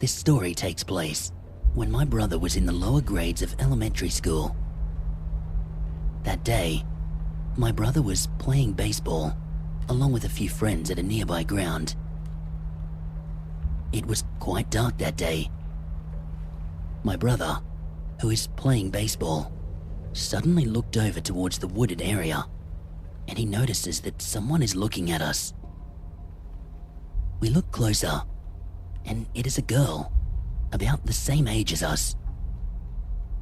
This story takes place when my brother was in the lower grades of elementary school. That day, my brother was playing baseball along with a few friends at a nearby ground. It was quite dark that day. My brother, who is playing baseball, suddenly looked over towards the wooded area, and he notices that someone is looking at us. We look closer, and it is a girl, about the same age as us.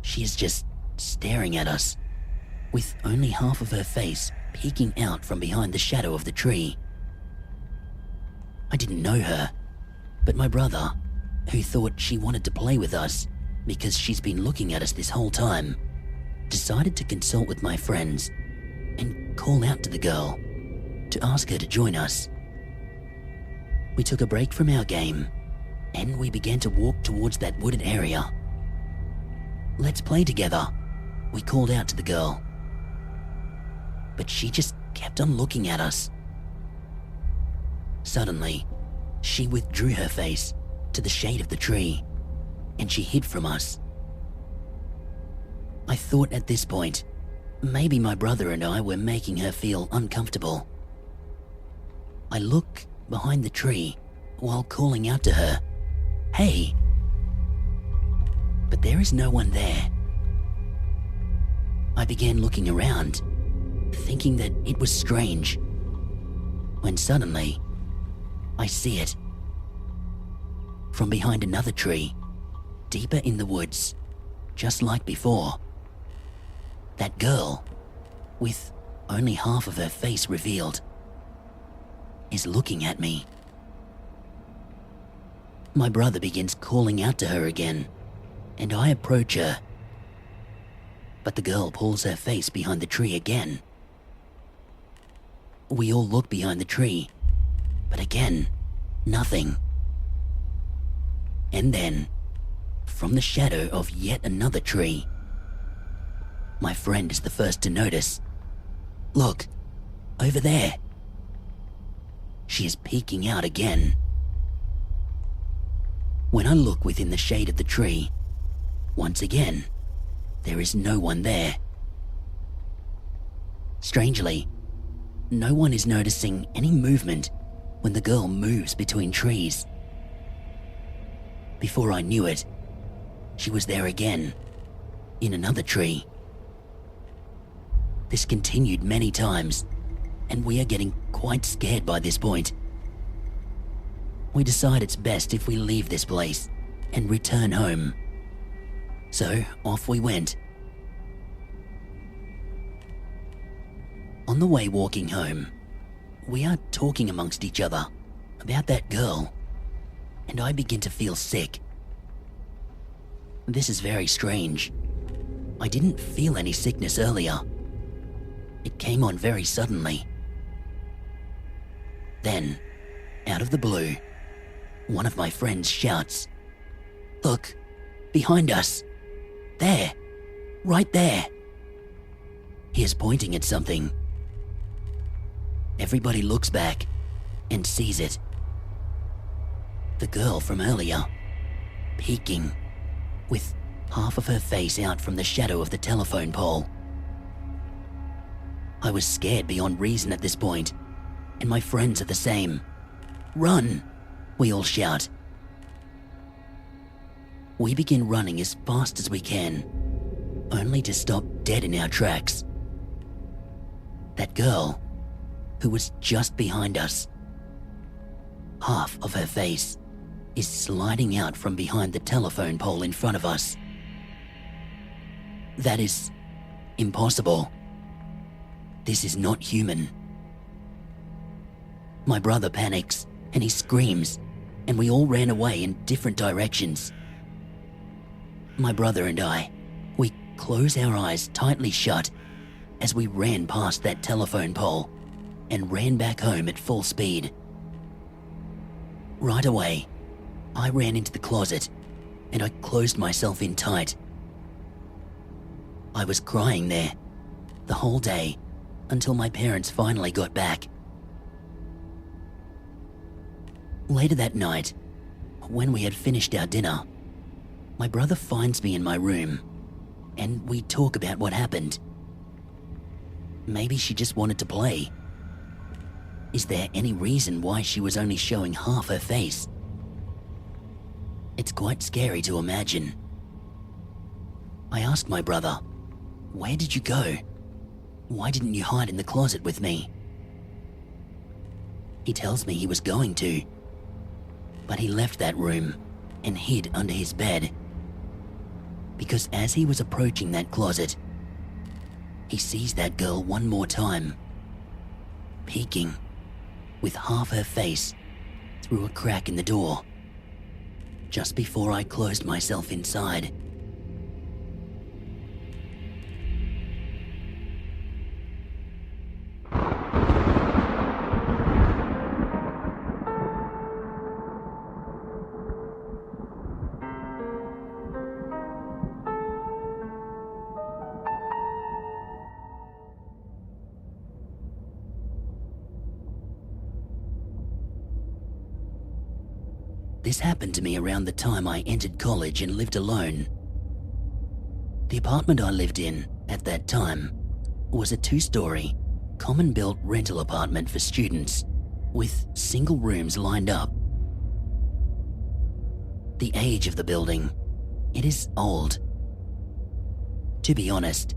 She is just staring at us, with only half of her face peeking out from behind the shadow of the tree. I didn't know her, but my brother, who thought she wanted to play with us because she's been looking at us this whole time, decided to consult with my friends and call out to the girl to ask her to join us. We took a break from our game and we began to walk towards that wooded area. "Let's play together," we called out to the girl. But she just kept on looking at us. Suddenly, she withdrew her face to the shade of the tree and she hid from us. I thought at this point, maybe my brother and I were making her feel uncomfortable. I look behind the tree while calling out to her, "Hey!" But there is no one there. I began looking around, thinking that it was strange, when suddenly, I see it. From behind another tree, deeper in the woods, just like before, that girl, with only half of her face revealed, is looking at me. My brother begins calling out to her again, and I approach her. But the girl pulls her face behind the tree again. We all look behind the tree, but again, nothing. And then, from the shadow of yet another tree, my friend is the first to notice. "Look, over there." She is peeking out again. When I look within the shade of the tree, once again, there is no one there. Strangely, no one is noticing any movement when the girl moves between trees. Before I knew it, she was there again, in another tree. This continued many times, and we are getting quite scared by this point. We decide it's best if we leave this place and return home. So off we went. On the way walking home, we are talking amongst each other about that girl, and I begin to feel sick. This is very strange. I didn't feel any sickness earlier. It came on very suddenly. Then, out of the blue, one of my friends shouts, "Look, behind us. There, right there." He is pointing at something. Everybody looks back and sees it. The girl from earlier, peeking, with half of her face out from the shadow of the telephone pole. I was scared beyond reason at this point, and my friends are the same. "Run!" we all shout. We begin running as fast as we can, only to stop dead in our tracks. That girl, who was just behind us, half of her face is sliding out from behind the telephone pole in front of us. That is impossible. This is not human. My brother panics and he screams, and we all ran away in different directions. My brother and I, we close our eyes tightly shut as we ran past that telephone pole and ran back home at full speed. Right away, I ran into the closet and I closed myself in tight. I was crying there the whole day until my parents finally got back. Later that night, when we had finished our dinner, my brother finds me in my room and we talk about what happened. Maybe she just wanted to play. Is there any reason why she was only showing half her face? It's quite scary to imagine. I asked my brother, "Where did you go? Why didn't you hide in the closet with me?" He tells me he was going to, but he left that room and hid under his bed. Because as he was approaching that closet, he sees that girl one more time, peeking with half her face through a crack in the door, just before I closed myself inside. This happened to me around the time I entered college and lived alone. The apartment I lived in at that time was a 2-story, common-built rental apartment for students with single rooms lined up. The age of the building, it is old. To be honest,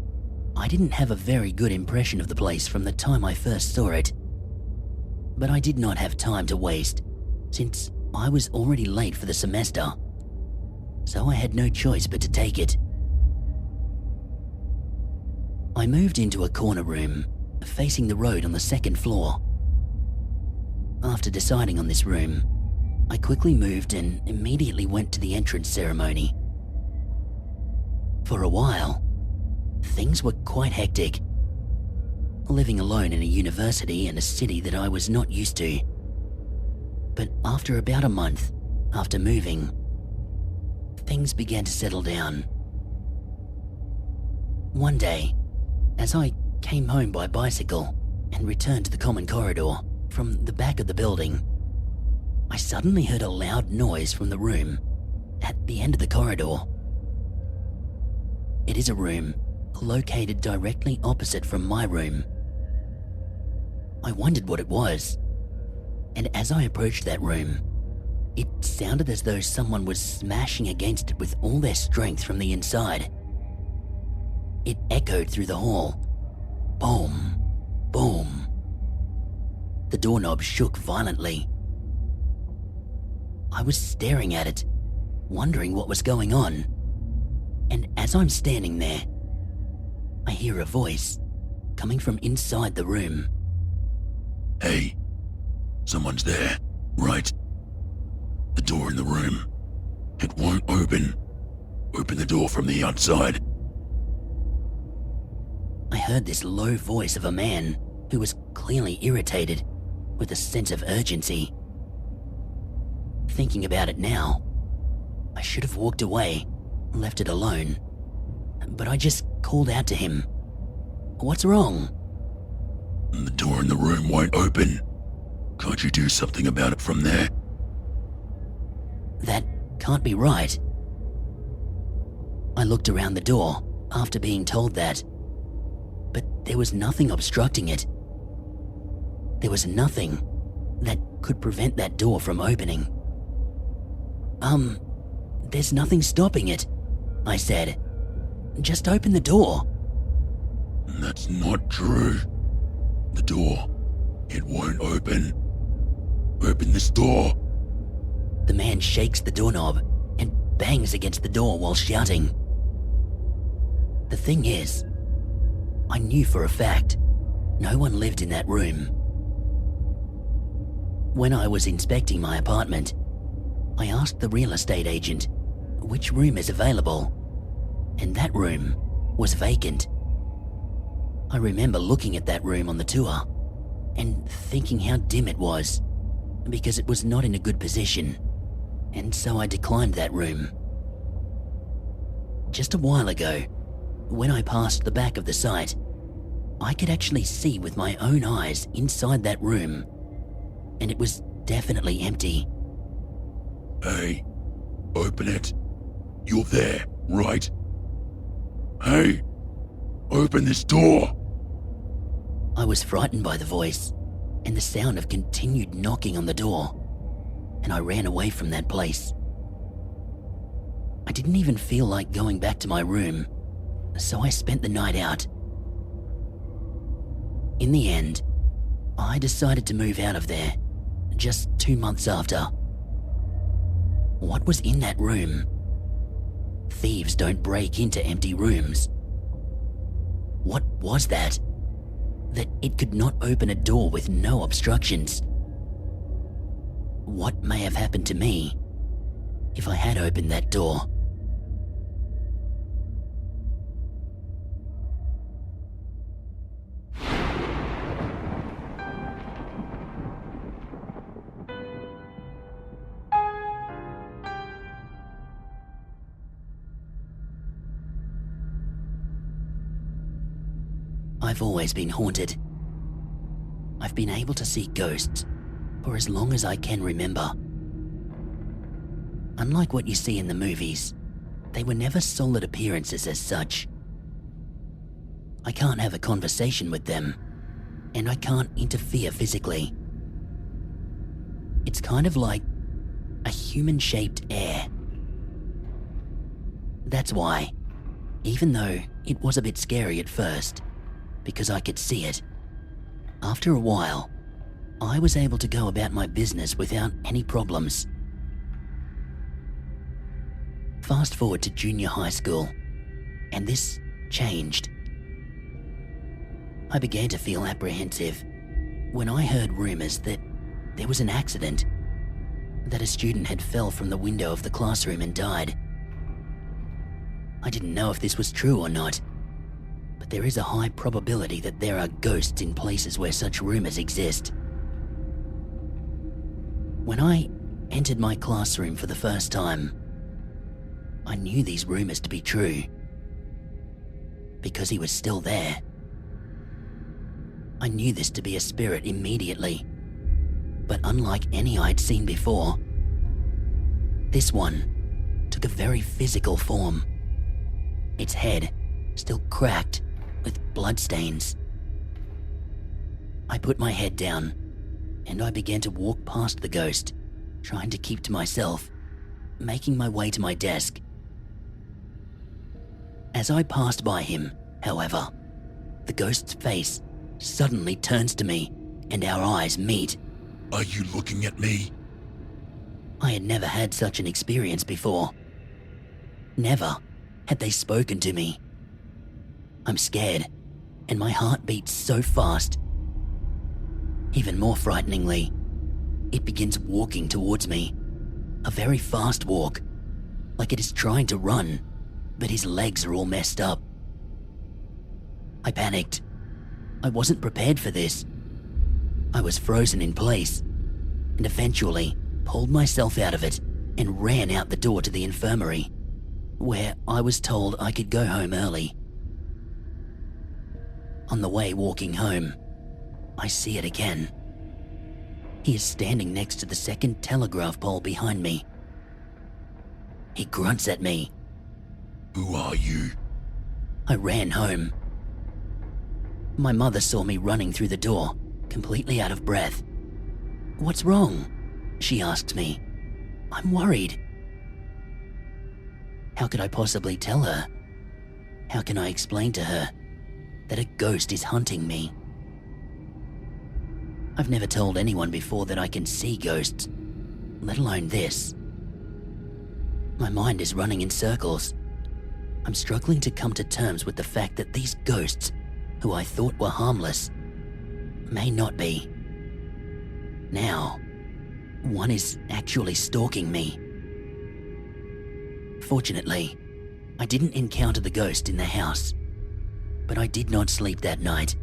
I didn't have a very good impression of the place from the time I first saw it. But I did not have time to waste, since I was already late for the semester, so I had no choice but to take it. I moved into a corner room, facing the road on the 2nd floor. After deciding on this room, I quickly moved and immediately went to the entrance ceremony. For a while, things were quite hectic. Living alone in a university in a city that I was not used to. But after about a month after moving, things began to settle down. One day, as I came home by bicycle and returned to the common corridor from the back of the building, I suddenly heard a loud noise from the room at the end of the corridor. It is a room located directly opposite from my room. I wondered what it was, and as I approached that room, it sounded as though someone was smashing against it with all their strength from the inside. It echoed through the hall. Boom, boom. The doorknob shook violently. I was staring at it, wondering what was going on. And as I'm standing there, I hear a voice coming from inside the room. "Hey, someone's there, right? The door in the room, it won't open. Open the door from the outside." I heard this low voice of a man who was clearly irritated, with a sense of urgency. Thinking about it now, I should have walked away, left it alone. But I just called out to him. "What's wrong?" "The door in the room won't open. Can't you do something about it from there?" "That can't be right." I looked around the door after being told that, but there was nothing obstructing it. There was nothing that could prevent that door from opening. There's nothing stopping it," I said. "Just open the door." "That's not true. The door, it won't open. Open this door." The man shakes the doorknob and bangs against the door while shouting. The thing is, I knew for a fact no one lived in that room. When I was inspecting my apartment, I asked the real estate agent which room is available, and that room was vacant. I remember looking at that room on the tour and thinking how dim it was, because it was not in a good position, and so I declined that room. Just a while ago, when I passed the back of the site, I could actually see with my own eyes inside that room, and it was definitely empty. Hey, open it. You're there, right? Hey, open this door. I was frightened by the voice and the sound of continued knocking on the door, and I ran away from that place. I didn't even feel like going back to my room, so I spent the night out. In the end, I decided to move out of there just 2 months after. What was in that room? Thieves don't break into empty rooms. What was that? That it could not open a door with no obstructions. What may have happened to me if I had opened that door? I've always been haunted. I've been able to see ghosts for as long as I can remember. Unlike what you see in the movies, they were never solid appearances as such. I can't have a conversation with them, and I can't interfere physically. It's kind of like a human-shaped air. That's why, even though it was a bit scary at first, because I could see it, after a while, I was able to go about my business without any problems. Fast forward to junior high school, and this changed. I began to feel apprehensive when I heard rumors that there was an accident, that a student had fell from the window of the classroom and died. I didn't know if this was true or not, but there is a high probability that there are ghosts in places where such rumors exist. When I entered my classroom for the first time, I knew these rumors to be true, because he was still there. I knew this to be a spirit immediately, but unlike any I'd seen before, this one took a very physical form. Its head still cracked with bloodstains. I put my head down and I began to walk past the ghost, trying to keep to myself, making my way to my desk. As I passed by him, however, the ghost's face suddenly turns to me and our eyes meet. Are you looking at me? I had never had such an experience before. Never had they spoken to me. I'm scared, and my heart beats so fast. Even more frighteningly, it begins walking towards me, a very fast walk, like it is trying to run, but his legs are all messed up. I panicked. I wasn't prepared for this. I was frozen in place, and eventually pulled myself out of it and ran out the door to the infirmary, where I was told I could go home early. On the way walking home, I see it again. He is standing next to the second telegraph pole behind me. He grunts at me. Who are you? I ran home. My mother saw me running through the door, completely out of breath. "What's wrong?" she asked me. "I'm worried." How could I possibly tell her? How can I explain to her that a ghost is hunting me? I've never told anyone before that I can see ghosts, let alone this. My mind is running in circles. I'm struggling to come to terms with the fact that these ghosts, who I thought were harmless, may not be. Now, one is actually stalking me. Fortunately, I didn't encounter the ghost in the house, but I did not sleep that night.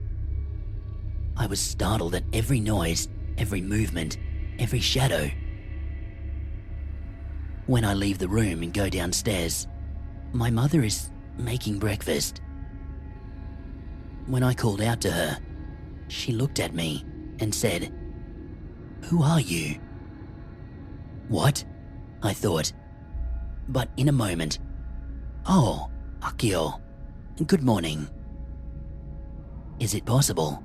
I was startled at every noise, every movement, every shadow. When I leave the room and go downstairs, my mother is making breakfast. When I called out to her, she looked at me and said, "Who are you?" "What?" I thought. But in a moment, "Oh, Akio, good morning. Is it possible?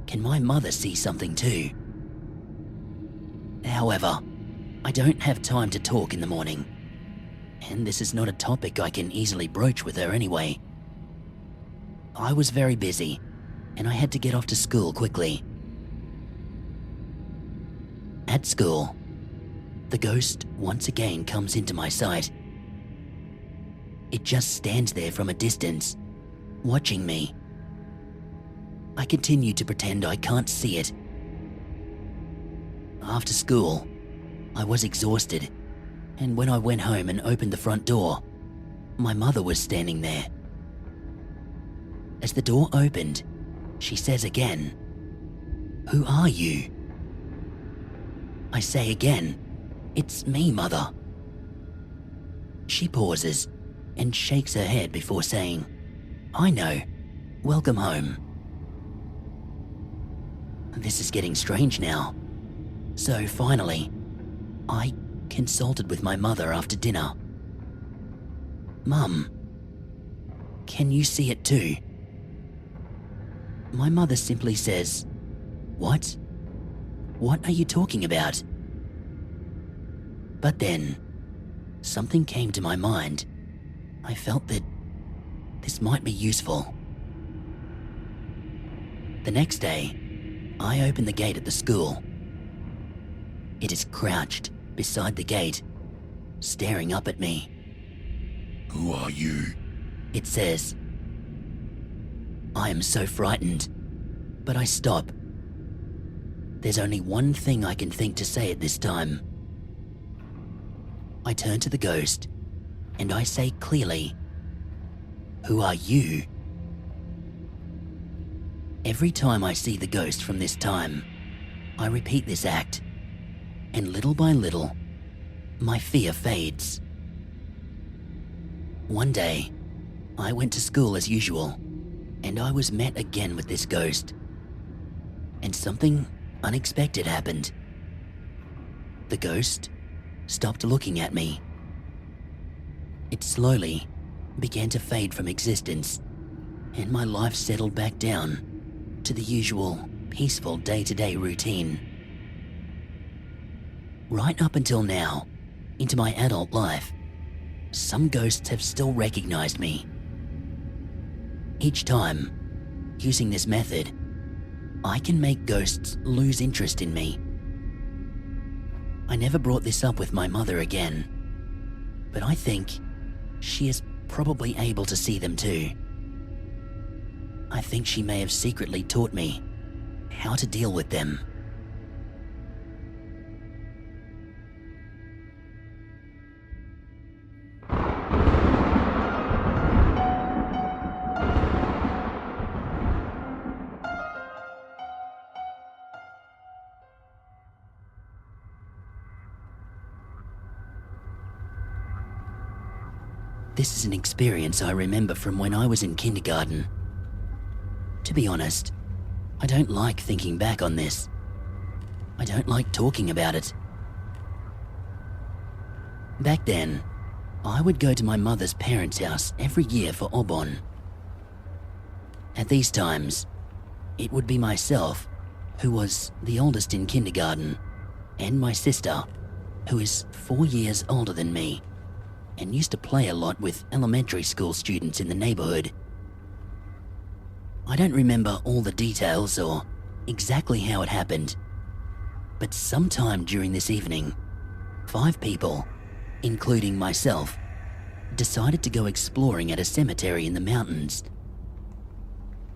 Can my mother see something too?" However, I don't have time to talk in the morning, and this is not a topic I can easily broach with her anyway. I was very busy, and I had to get off to school quickly. At school, the ghost once again comes into my sight. It just stands there from a distance, watching me. I continue to pretend I can't see it. After school, I was exhausted, and when I went home and opened the front door, my mother was standing there. As the door opened, she says again, "Who are you?" I say again, "It's me, Mother." She pauses and shakes her head before saying, "I know. Welcome home." This is getting strange now. So finally, I consulted with my mother after dinner. "Mum, can you see it too?" My mother simply says, "What? What are you talking about?" But then, something came to my mind. I felt that this might be useful. The next day, I open the gate at the school. It is crouched beside the gate, staring up at me. "Who are you?" It says. I am so frightened, but I stop. There's only one thing I can think to say at this time. I turn to the ghost, and I say clearly, "Who are you?" Every time I see the ghost from this time, I repeat this act, and little by little, my fear fades. One day, I went to school as usual, and I was met again with this ghost. And something unexpected happened. The ghost stopped looking at me. It slowly began to fade from existence, and my life settled back down to the usual peaceful day-to-day routine. Right up until now, into my adult life, some ghosts have still recognized me. Each time, using this method, I can make ghosts lose interest in me. I never brought this up with my mother again, but I think she is probably able to see them too. I think she may have secretly taught me how to deal with them. This is an experience I remember from when I was in kindergarten. To be honest, I don't like thinking back on this. I don't like talking about it. Back then, I would go to my mother's parents' house every year for Obon. At these times, it would be myself, who was the oldest in kindergarten, and my sister, who is 4 years older than me, and used to play a lot with elementary school students in the neighborhood. I don't remember all the details or exactly how it happened, but sometime during this evening, 5 people, including myself, decided to go exploring at a cemetery in the mountains.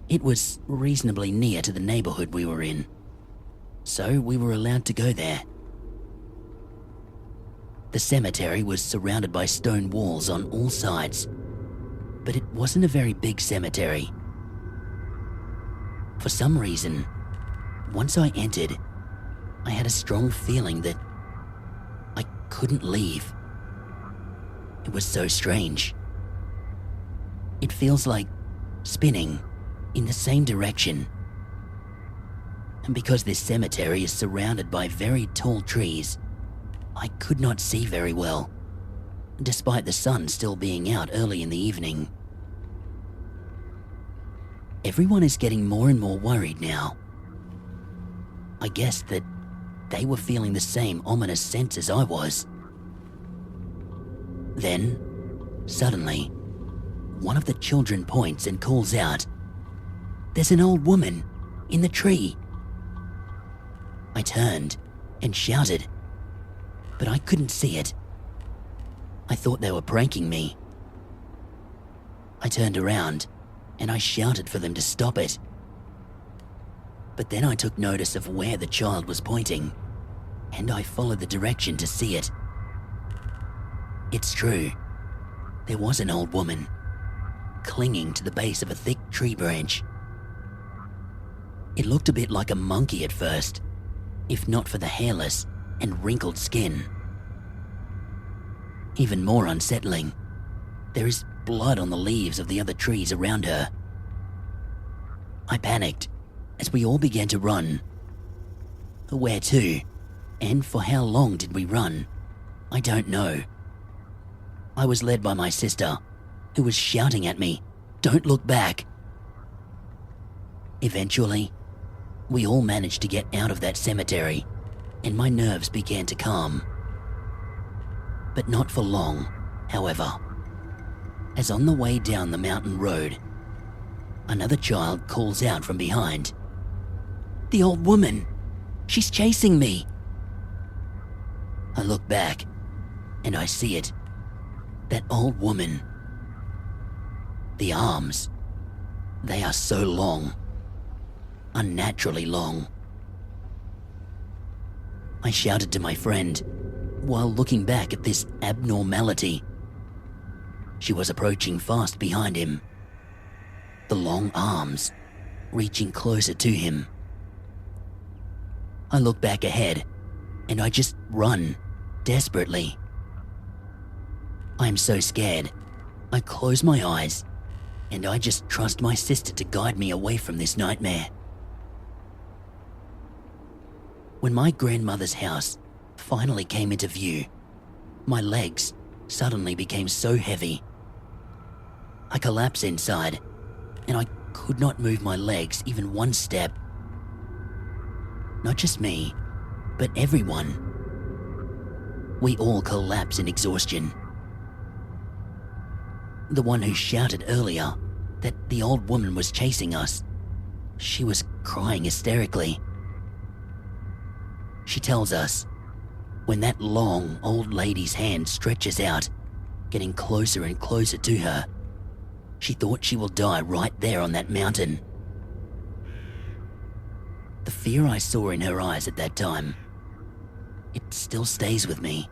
It was reasonably near to the neighborhood we were in, so we were allowed to go there. The cemetery was surrounded by stone walls on all sides, but it wasn't a very big cemetery. For some reason, once I entered, I had a strong feeling that I couldn't leave. It was so strange. It feels like spinning in the same direction. And because this cemetery is surrounded by very tall trees, I could not see very well, despite the sun still being out early in the evening. Everyone is getting more and more worried now. I guessed that they were feeling the same ominous sense as I was. Then, suddenly, one of the children points and calls out, "There's an old woman in the tree." I turned and shouted, but I couldn't see it. I thought they were pranking me. I turned around and I shouted for them to stop it. But then I took notice of where the child was pointing, and I followed the direction to see it. It's true, there was an old woman clinging to the base of a thick tree branch. It looked a bit like a monkey at first, if not for the hairless and wrinkled skin. Even more unsettling, there is blood on the leaves of the other trees around her. I panicked as we all began to run. Where to, and for how long did we run? I don't know. I was led by my sister, who was shouting at me, "Don't look back." Eventually, we all managed to get out of that cemetery, and my nerves began to calm. But not for long, however, as on the way down the mountain road, another child calls out from behind, "The old woman! She's chasing me!" I look back, and I see it. That old woman. The arms. They are so long. Unnaturally long. I shouted to my friend while looking back at this abnormality. She was approaching fast behind him. The long arms reaching closer to him. I look back ahead and I just run desperately. I am so scared. I close my eyes and I just trust my sister to guide me away from this nightmare. When my grandmother's house finally came into view, my legs suddenly became so heavy. I collapsed inside and I could not move my legs even one step. Not just me, but everyone. We all collapsed in exhaustion. The one who shouted earlier that the old woman was chasing us, she was crying hysterically. She tells us, when that long old lady's hand stretches out, getting closer and closer to her, she thought she will die right there on that mountain. The fear I saw in her eyes at that time, it still stays with me.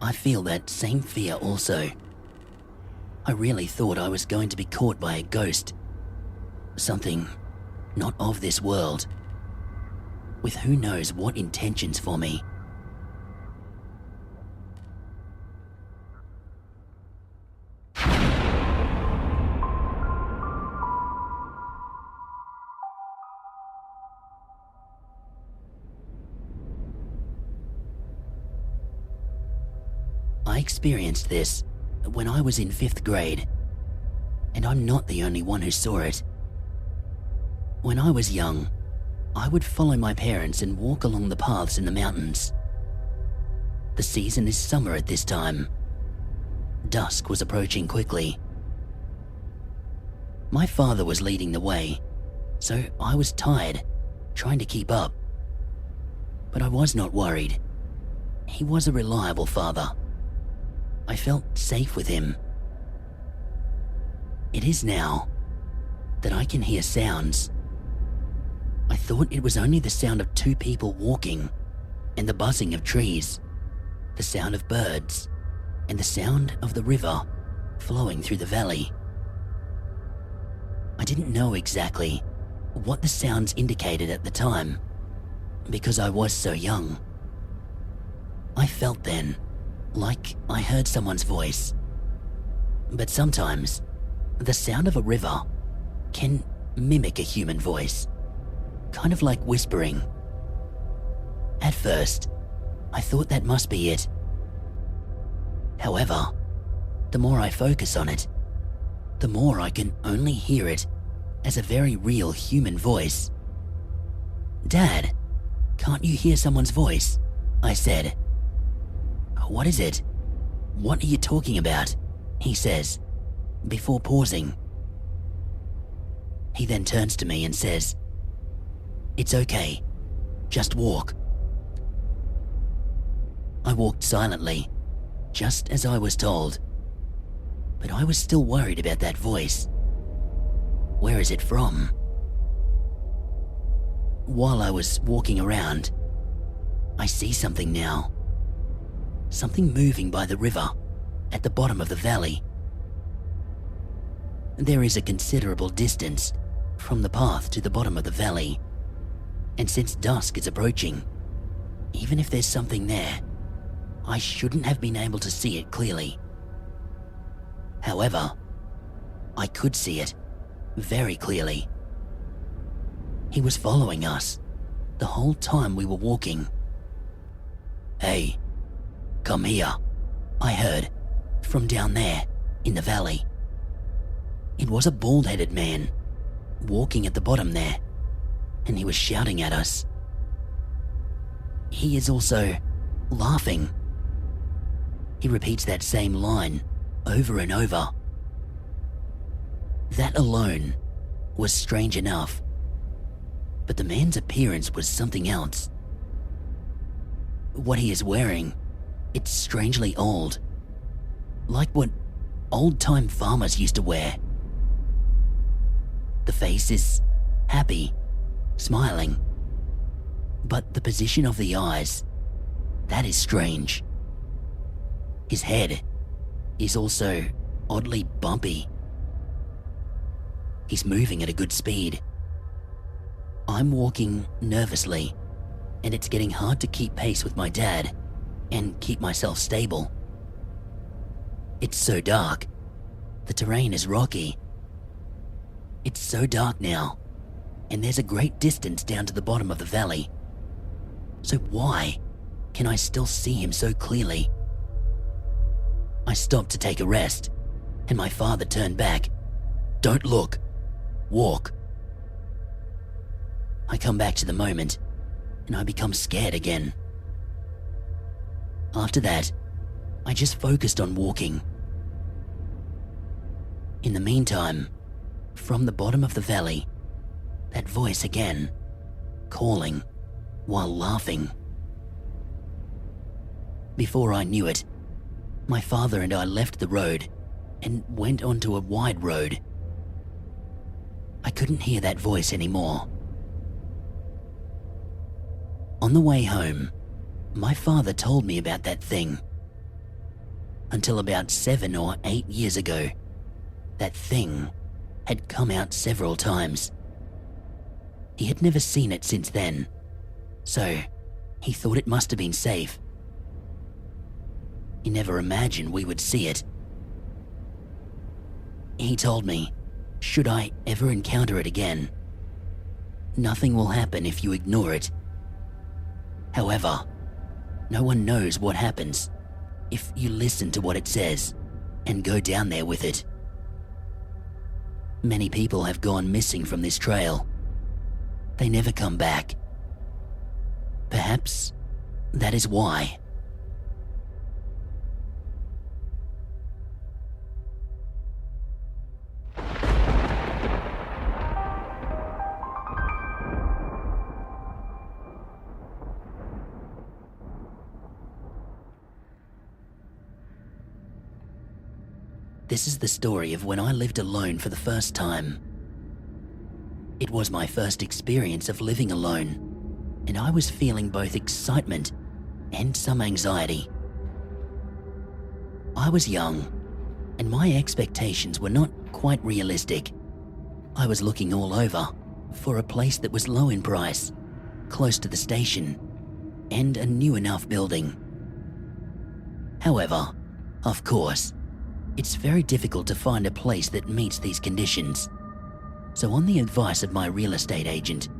I feel that same fear also. I really thought I was going to be caught by a ghost. Something not of this world, with who knows what intentions for me. I experienced this when I was in 5th grade, and I'm not the only one who saw it. When I was young, I would follow my parents and walk along the paths in the mountains. The season is summer at this time. Dusk was approaching quickly. My father was leading the way, so I was tired, trying to keep up. But I was not worried. He was a reliable father. I felt safe with him. It is now that I can hear sounds. I thought it was only the sound of 2 people walking, and the buzzing of trees, the sound of birds, and the sound of the river flowing through the valley. I didn't know exactly what the sounds indicated at the time, because I was so young. I felt then like I heard someone's voice. But sometimes, the sound of a river can mimic a human voice, kind of like whispering. At first, I thought that must be it. However, the more I focus on it, the more I can only hear it as a very real human voice. "Dad, can't you hear someone's voice?" I said. "What is it? What are you talking about?" he says, before pausing. He then turns to me and says, "It's okay, just walk." I walked silently, just as I was told, but I was still worried about that voice. Where is it from? While I was walking around, I see something now. Something moving by the river at the bottom of the valley. There is a considerable distance from the path to the bottom of the valley, and since dusk is approaching, even if there's something there, I shouldn't have been able to see it clearly. However, I could see it very clearly. He was following us the whole time we were walking. "Hey, come here," I heard from down there in the valley. It was a bald-headed man walking at the bottom there, and he was shouting at us. He is also laughing. He repeats that same line over and over. That alone was strange enough, but the man's appearance was something else. What he is wearing, it's strangely old, like what old-time farmers used to wear. The face is happy, smiling, but the position of the eyes, that is strange. His head is also oddly bumpy. He's moving at a good speed. I'm walking nervously, and it's getting hard to keep pace with my dad and keep myself stable. It's so dark. The terrain is rocky. It's so dark now, and there's a great distance down to the bottom of the valley. So why can I still see him so clearly? I stopped to take a rest, and my father turned back. "Don't look. Walk." I come back to the moment, and I become scared again. After that, I just focused on walking. In the meantime, from the bottom of the valley, that voice again, calling while laughing. Before I knew it, my father and I left the road and went onto a wide road. I couldn't hear that voice anymore. On the way home, my father told me about that thing. Until about 7 or 8 years ago, that thing had come out several times. He had never seen it since then, so he thought it must have been safe. He never imagined we would see it. He told me, should I ever encounter it again, nothing will happen if you ignore it. However, no one knows what happens if you listen to what it says and go down there with it. Many people have gone missing from this trail. They never come back. Perhaps that is why. This is the story of when I lived alone for the first time. It was my first experience of living alone, and I was feeling both excitement and some anxiety. I was young, and my expectations were not quite realistic. I was looking all over for a place that was low in price, close to the station, and a new enough building. However, of course, it's very difficult to find a place that meets these conditions. So on the advice of my real estate agent,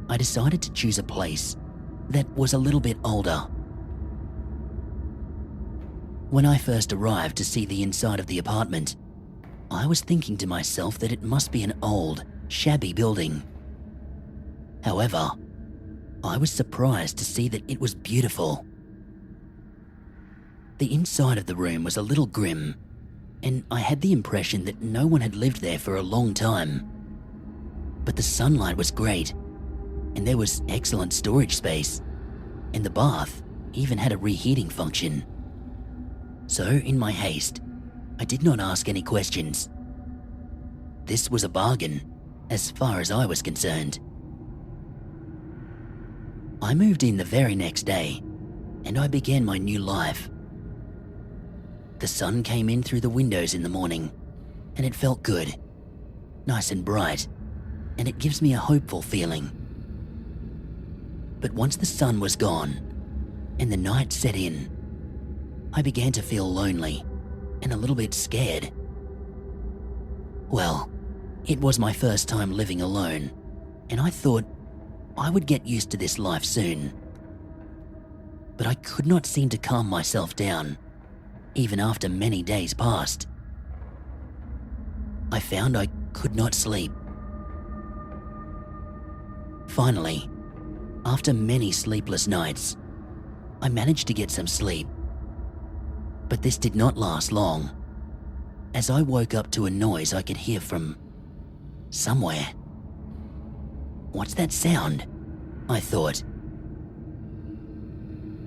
I decided to choose a place that was a little bit older When I first arrived to see the inside of the apartment, I was thinking to myself that it must be an old, shabby building. However, I was surprised to see that it was beautiful. The inside of the room was a little grim, and I had the impression that no one had lived there for a long time. But the sunlight was great, and there was excellent storage space, and the bath even had a reheating function. So, in my haste, I did not ask any questions. This was a bargain, as far as I was concerned. I moved in the very next day, and I began my new life. The sun came in through the windows in the morning, and it felt good, nice and bright, and it gives me a hopeful feeling. But once the sun was gone, and the night set in, I began to feel lonely and a little bit scared. Well, it was my first time living alone, and I thought I would get used to this life soon. But I could not seem to calm myself down, even after many days passed. I found I could not sleep. Finally, after many sleepless nights, I managed to get some sleep. But this did not last long, as I woke up to a noise I could hear from somewhere. What's that sound? I thought.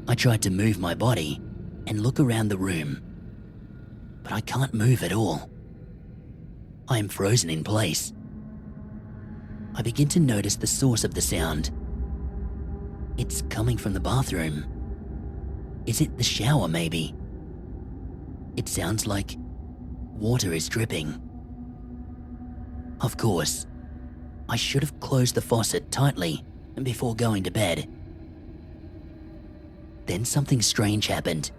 I tried to move my body and look around the room, but I can't move at all. I am frozen in place. I begin to notice the source of the sound. It's coming from the bathroom. Is it the shower, maybe? It sounds like water is dripping. Of course, I should have closed the faucet tightly before going to bed. Then something strange happened.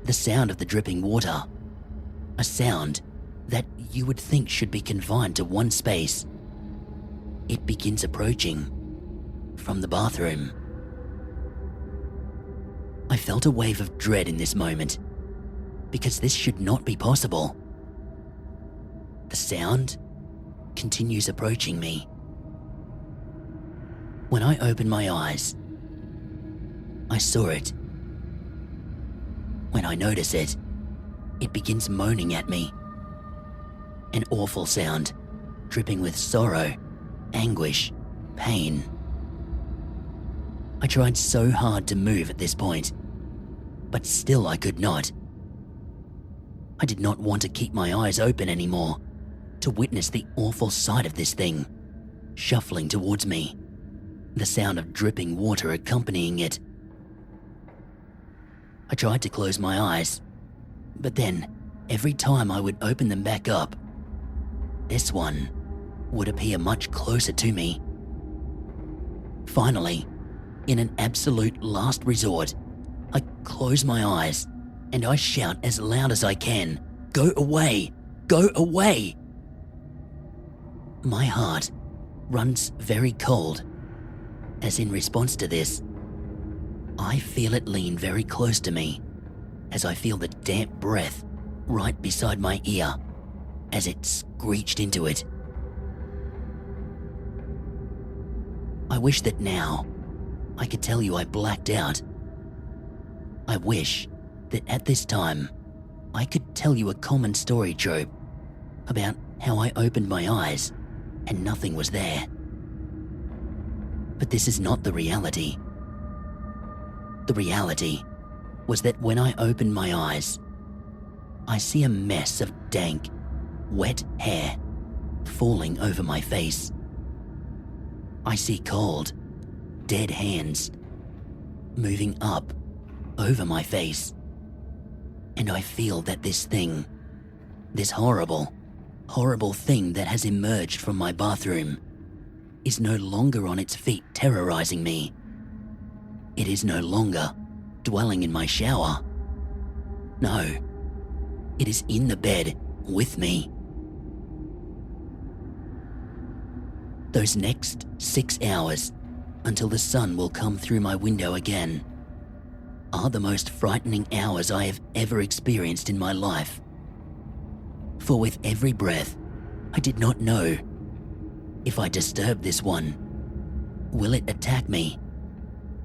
The sound of the dripping water, a sound that you would think should be confined to one space. It begins approaching from the bathroom. I felt a wave of dread in this moment, because this should not be possible. The sound continues approaching me. When I open my eyes, I saw it. When I notice it, it begins moaning at me. An awful sound, dripping with sorrow, anguish, pain. I tried so hard to move at this point, but still I could not. I did not want to keep my eyes open anymore, to witness the awful sight of this thing, shuffling towards me, the sound of dripping water accompanying it. I tried to close my eyes, but then, every time I would open them back up, this one would appear much closer to me. Finally, in an absolute last resort, I close my eyes and I shout as loud as I can, "Go away! Go away!" My heart runs very cold, as in response to this, I feel it lean very close to me, as I feel the damp breath right beside my ear as it screeched into it. I wish that now I could tell you I blacked out. I wish that at this time I could tell you a common story trope about how I opened my eyes and nothing was there. But this is not the reality. The reality was that when I opened my eyes, I see a mess of dank, wet hair falling over my face. I see cold, dead hands moving up over my face. And I feel that this thing, this horrible, horrible thing that has emerged from my bathroom, is no longer on its feet terrorizing me. It is no longer dwelling in my shower. No, it is in the bed with me. Those next 6 hours, until the sun will come through my window again, far the most frightening hours I have ever experienced in my life. For with every breath, I did not know if I disturb this one, will it attack me?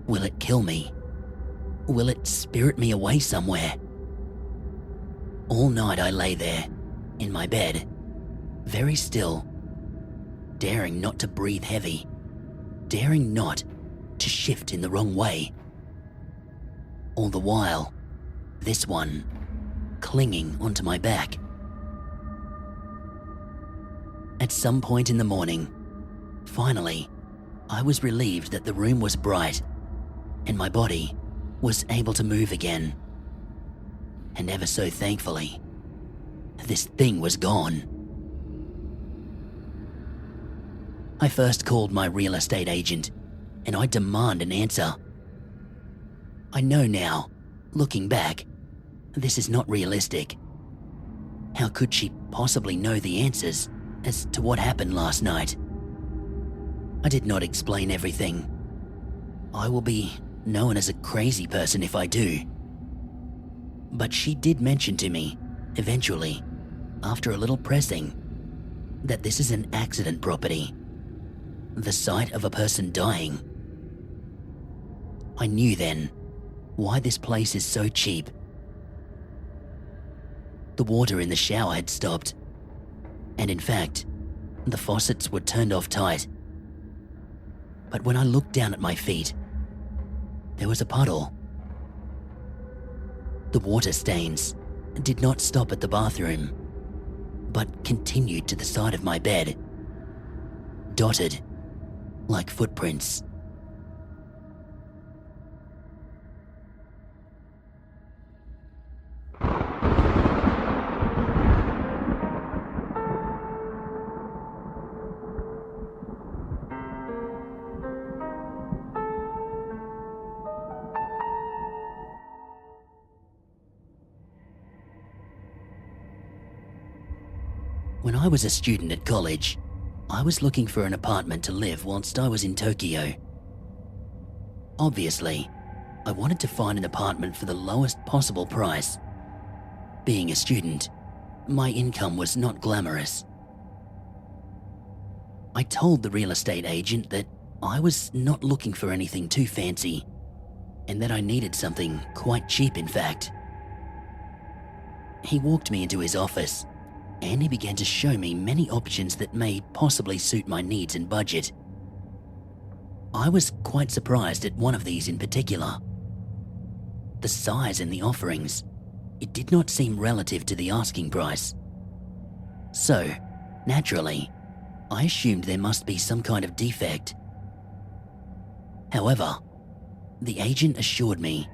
Will it kill me? Will it spirit me away somewhere? All night I lay there, in my bed, very still, daring not to breathe heavy, daring not to shift in the wrong way. All the while, this one clinging onto my back. At some point in the morning, finally, I was relieved that the room was bright and my body was able to move again. And ever so thankfully, this thing was gone. I first called my real estate agent and I demand an answer. I know now, looking back, this is not realistic. How could she possibly know the answers as to what happened last night? I did not explain everything. I will be known as a crazy person if I do. But she did mention to me, eventually, after a little pressing, that this is an accident property, the site of a person dying. I knew then why this place is so cheap. The water in the shower had stopped, and in fact, the faucets were turned off tight. But when I looked down at my feet, there was a puddle. The water stains did not stop at the bathroom, but continued to the side of my bed, dotted like footprints. When I was a student at college, I was looking for an apartment to live whilst I was in Tokyo. Obviously, I wanted to find an apartment for the lowest possible price. Being a student, my income was not glamorous. I told the real estate agent that I was not looking for anything too fancy, and that I needed something quite cheap, in fact. He walked me into his office, and he began to show me many options that may possibly suit my needs and budget. I was quite surprised at one of these in particular. The size and the offerings, it did not seem relative to the asking price. So, naturally, I assumed there must be some kind of defect. However, the agent assured me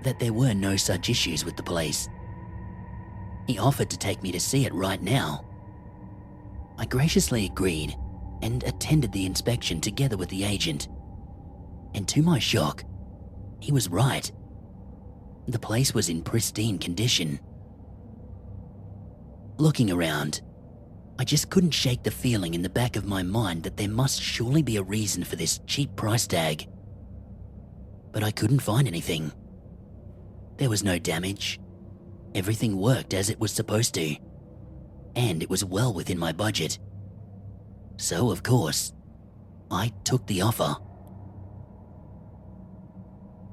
that there were no such issues with the place. He offered to take me to see it right now. I graciously agreed and attended the inspection together with the agent. And to my shock, he was right. The place was in pristine condition. Looking around, I just couldn't shake the feeling in the back of my mind that there must surely be a reason for this cheap price tag. But I couldn't find anything. There was no damage. Everything worked as it was supposed to, and it was well within my budget. So, of course, I took the offer.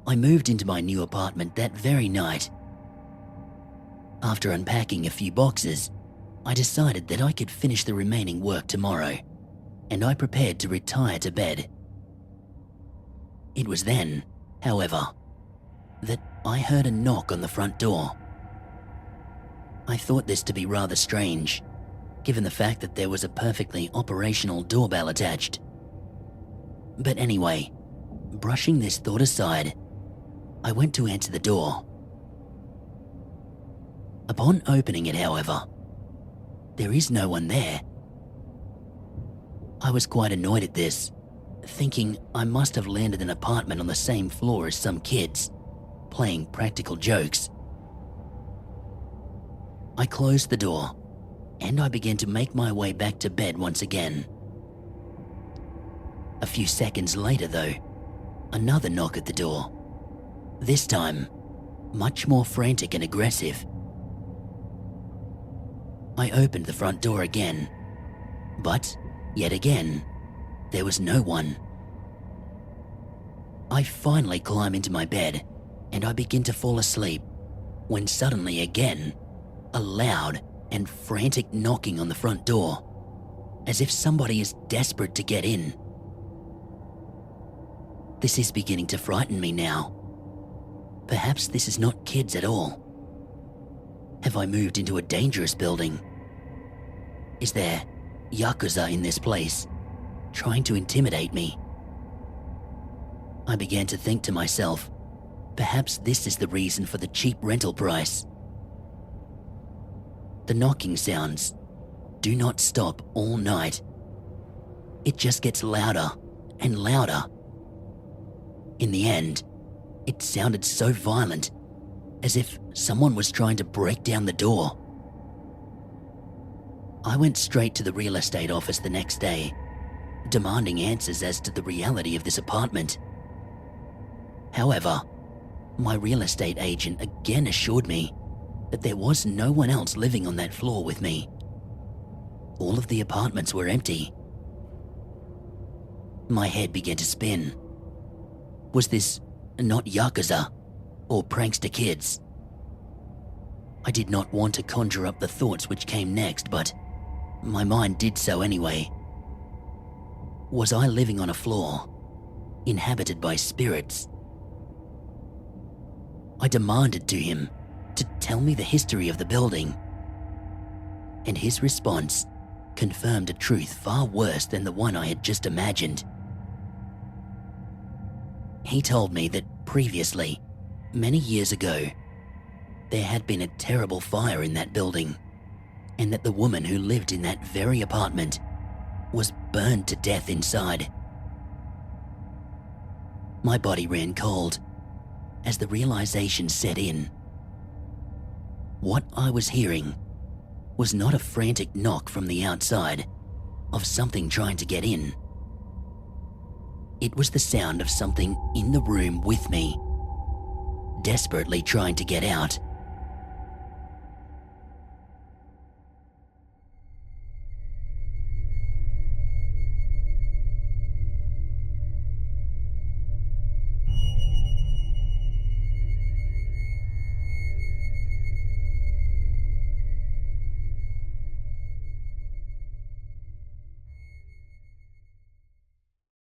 I moved into my new apartment that very night. After unpacking a few boxes, I decided that I could finish the remaining work tomorrow, and I prepared to retire to bed. It was then, however, that I heard a knock on the front door. I thought this to be rather strange, given the fact that there was a perfectly operational doorbell attached. But anyway, brushing this thought aside, I went to answer the door. Upon opening it, however, there is no one there. I was quite annoyed at this, thinking I must have landed an apartment on the same floor as some kids, playing practical jokes. I closed the door, and I began to make my way back to bed once again. A few seconds later, though, another knock at the door. This time, much more frantic and aggressive. I opened the front door again, but yet again, there was no one. I finally climb into my bed and I begin to fall asleep when suddenly again, a loud and frantic knocking on the front door, as if somebody is desperate to get in. This is beginning to frighten me now. Perhaps this is not kids at all. Have I moved into a dangerous building? Is there Yakuza in this place, trying to intimidate me? I began to think to myself, perhaps this is the reason for the cheap rental price. The knocking sounds do not stop all night. It just gets louder and louder. In the end, it sounded so violent, as if someone was trying to break down the door. I went straight to the real estate office the next day, demanding answers as to the reality of this apartment. However, my real estate agent again assured me that there was no one else living on that floor with me. All of the apartments were empty. My head began to spin. Was this not Yakuza or prankster kids? I did not want to conjure up the thoughts which came next, but my mind did so anyway. Was I living on a floor, inhabited by spirits? I demanded to him to tell me the history of the building, and his response confirmed a truth far worse than the one I had just imagined. He told me that previously, many years ago, there had been a terrible fire in that building, and that the woman who lived in that very apartment was burned to death inside. My body ran cold as the realization set in. What I was hearing was not a frantic knock from the outside of something trying to get in. It was the sound of something in the room with me, desperately trying to get out.